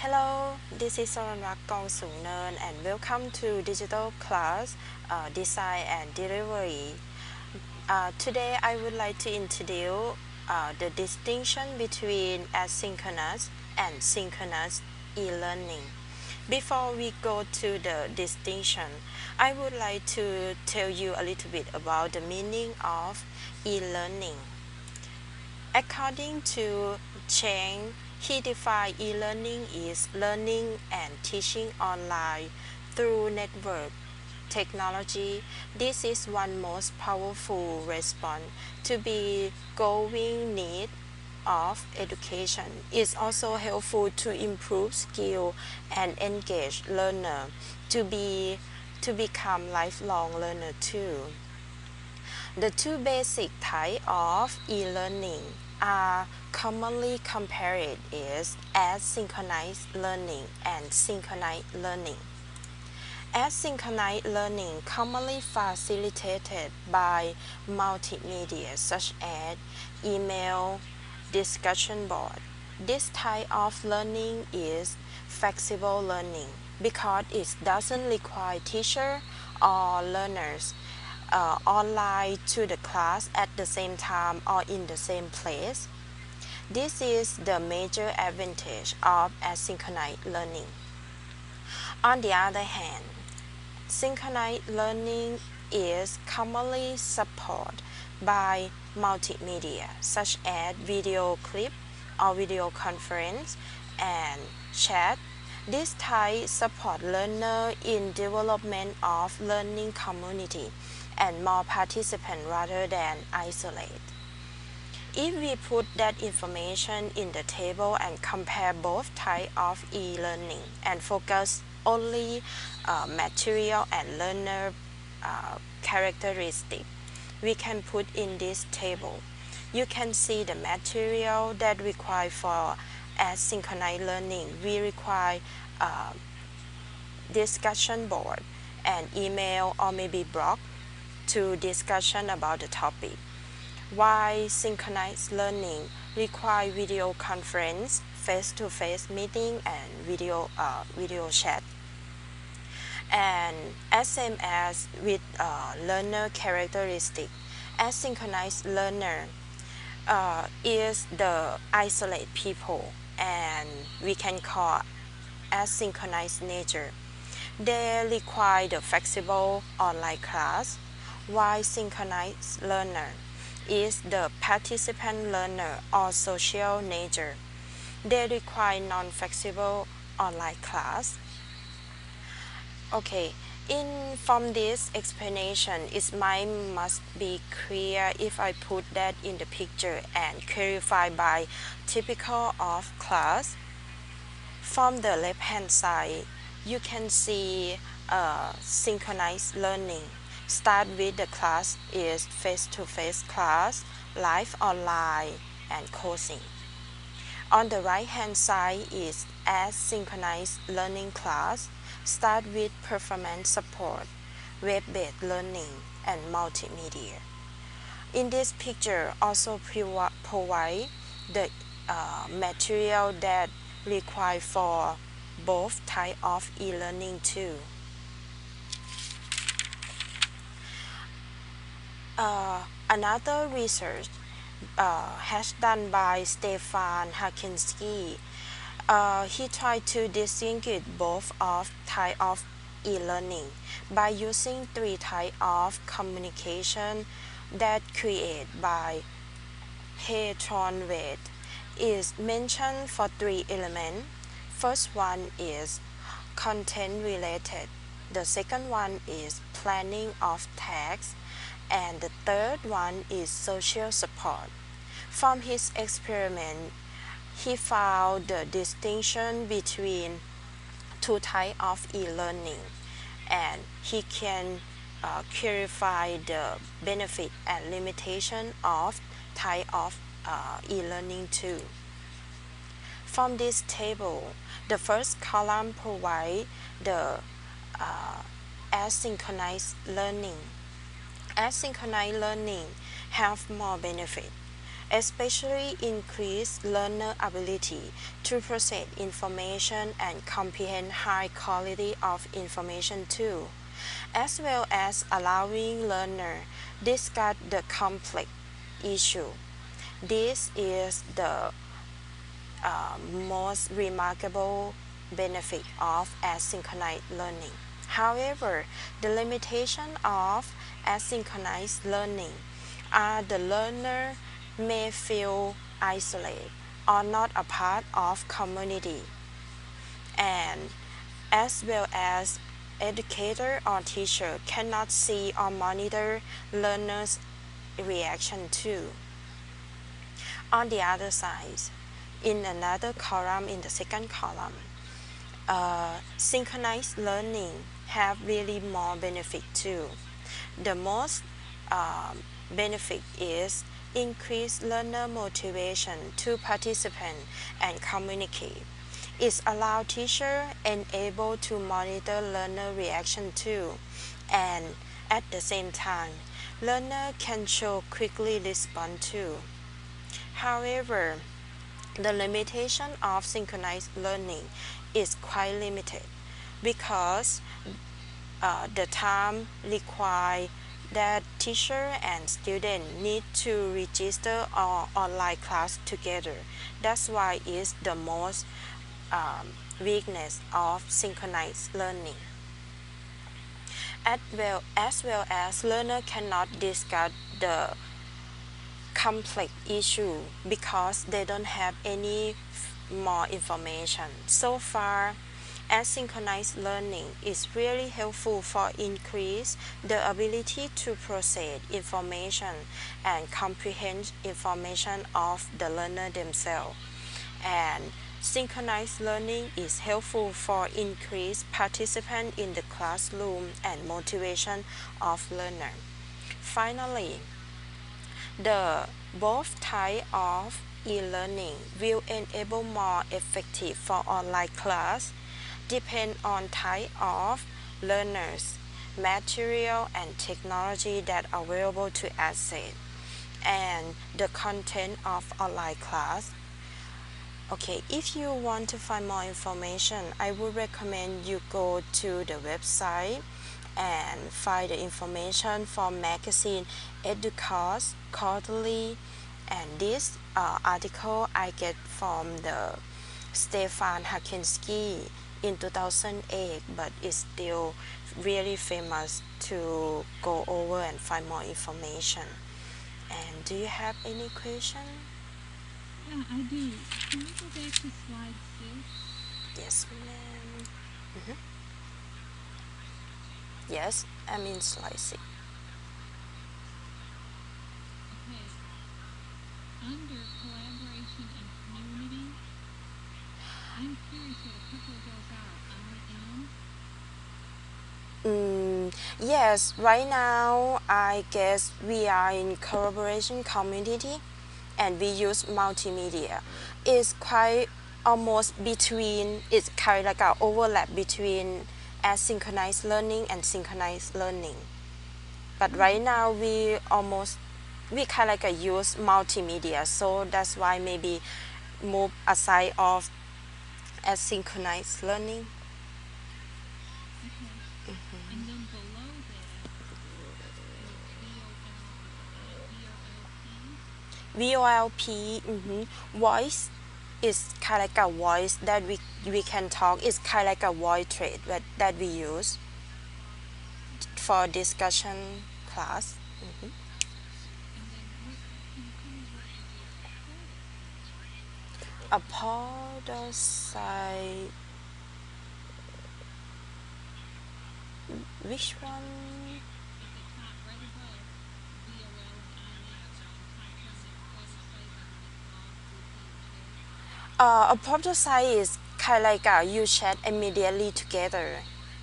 Hello, this is Saranrak Kongsunan and welcome to Digital Class Design and Delivery. Today I would like to introduce the distinction between asynchronous and synchronous e-learning. Before we go to the distinction, I would like to tell you a little bit about the meaning of e-learning. According to Cheng, he defined e-learning is learning and teaching online through network technology. This is one most powerful response to be growing need of education. It's also helpful to improve skill and engage learner to become lifelong learner too. The two basic types of e-learning are commonly compared is asynchronous learning and synchronous learning. Asynchronous learning commonly facilitated by multimedia such as email, discussion board. This type of learning is flexible learning because it doesn't require teacher or learners online to the class at the same time or in the same place. This is the major advantage of asynchronous learning. On the other hand, synchronous learning is commonly supported by multimedia such as video clip or video conference and chat. This type support learner in development of learning community and more participant rather than isolate. If we put that information in the table and compare both types of e-learning and focus only material and learner characteristic, we can put in this table. You can see the material that require for asynchronous learning. We require discussion board and email or maybe blog to discussion about the topic. While synchronous learning require video conference, face-to-face meeting, and video chat. And SMS with learner characteristic. Asynchronous learner is the isolate people, and we can call asynchronous nature. They require the flexible online class, while synchronous learner is the participant learner or social nature. They require non-flexible online class. Okay, from this explanation, it must be clear if I put that in the picture and clarify by typical of class. From the left hand side, you can see synchronized learning. Start with the class is face-to-face class, live online, and coaching. On the right hand side is asynchronous learning class. Start with performance support, web-based learning, and multimedia. In this picture, also provide the material that required for both type of e-learning too. Another research has done by Stefan Hakinski. He tried to distinguish both of type of e-learning by using three types of communication that created by Heatron Wade is mentioned for three elements. First one is content related. The second one is planning of tasks. And the third one is social support. From his experiment, he found the distinction between two types of e-learning, and he can clarify the benefit and limitation of type of e-learning too. From this table, the first column provides the asynchronous learning. Asynchronous learning have more benefit. especially increase learner ability to process information and comprehend high quality of information too, as well as allowing learner discuss the complex issue. This is the most remarkable benefit of asynchronous learning. However, the limitation of asynchronous learning are the learner may feel isolated or not a part of community, and as well as educator or teacher cannot see or monitor learners' reaction to. On the other side, in another column, in the second column, synchronized learning have really more benefit too. The most benefit is increased learner motivation to participate and communicate. It allows teacher and able to monitor learner reaction too, and at the same time, learner can show quickly respond too. However, the limitation of synchronized learning is quite limited because the time required that teacher and student need to register our online class together. That's why it's the most weakness of synchronized learning. As well as learner cannot discuss the complex issue because they don't have any more information. So far, asynchronous learning is really helpful for increase the ability to process information and comprehend information of the learner themselves. And synchronized learning is helpful for increased participant in the classroom and motivation of learner. Finally, the both type of e-learning will enable more effective for online class depend on type of learners, material and technology that are available to access, and the content of online class. Okay, if you want to find more information, I would recommend you go to the website and find the information for magazine Educast Quarterly, and this article I get from the Stefan Hakinski in 2008, but it's still really famous to go over and find more information. And do you have any question? Yeah, I do. Can we go back to slide 6? Yes, ma'am. Mhm. Yes, I'm in slide 6. Okay. Under collaboration and community, I'm curious what a couple of those are. I am. Yes, right now I guess we are in collaboration community and we use multimedia. It's quite almost between, it's kind of like an overlap between asynchronous learning and synchronized learning. But Oh, right okay. now we kind of like use multimedia, so that's why maybe move aside of asynchronous learning. Okay. And then below that is VOLP. VOLP, voice is kind of like a voice that we can talk. It's kind of like a voice trait that we use for discussion class. And then can you tell me what is a podocyte? A podocyte, which one? At the top, right above VOL and IM, there's a top permanent podocyte underneath long grouping chat. A podocyte is kind of like you chat immediately together.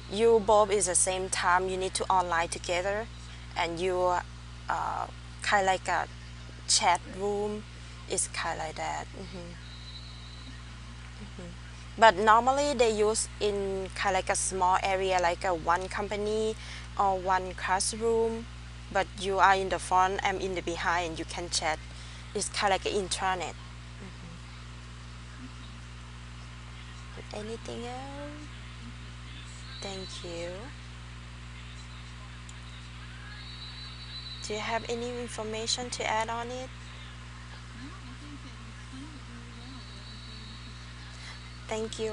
You both is the same time. You need to online together, and you kind of like a chat room. Is kind of like that. Okay. But normally they use in kind of like a small area, like a one company or one classroom. But you are in the front, I'm in the behind. You can chat It's kind of like an intranet. Anything else? Thank you. Do you have any information to add on it? No, I think that you explained it very well. It was very interesting. Thank you